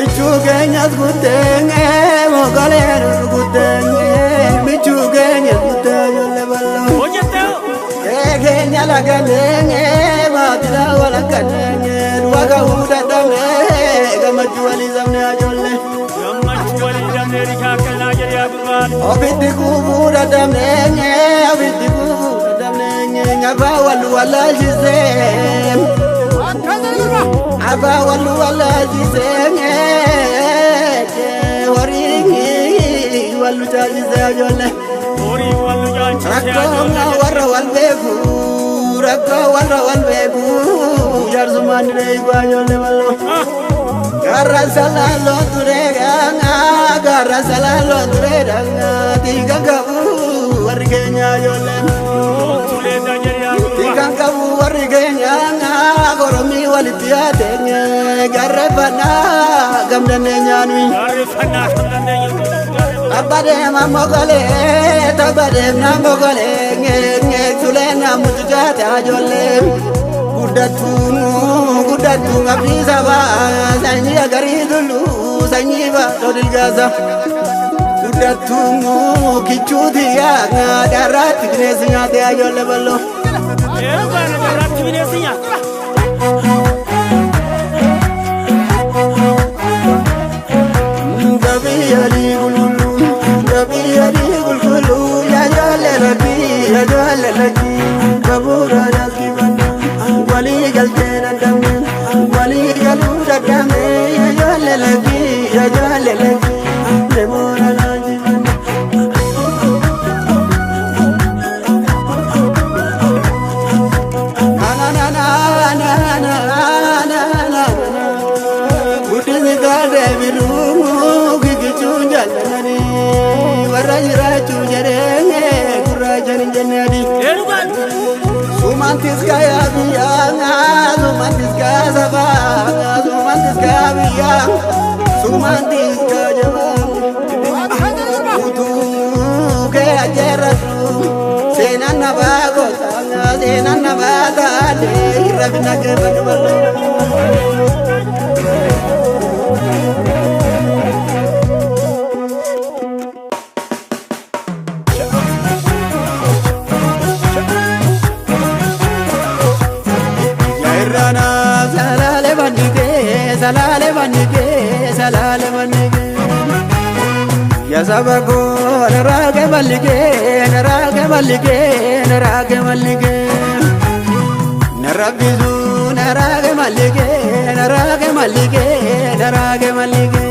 Bichukenyas gudenge mogalero gudenge bichukenyas gudenge leballo kenya la ganenge batira wala ganenge waga huda dame gamajwali zamne ajolle obidi kubuda dame obidi kubuda dame ngaba walu wala jizem aba walu wala jizem waringi walu jajizajolle rakona warra walbeku rakko warra walbeku jarzuman nei bajolle wallo garra salalo turega garra salalo turega tiga gabu wargenya jolle tiga gabu wargenya goromi walitiate garra bana gamdane nyanwi abade mamogale tabade namogale nge tulena mutujata jolle gudatu ngabisa ba sanyi agari dulu sanyi ba dodil gaza gudatu kichudi ya darat gnesinya te jolle ballo bana darat gnesinya kabura dalki banda wali galtena damme wali galuda damme ya jale lagi demora laji na gudni gade biru gigichu jalani warajira chujerenge kurajani jenadi Sumantis kaya biyang, sumantis kaya sabang, sumantis kaya biyang, sumantis kaya jabang. Utu kaya jeratu, senan nabagot, senan nabadade, irabina kebal. Salale banige ya sabago narage malige narabizu narage malige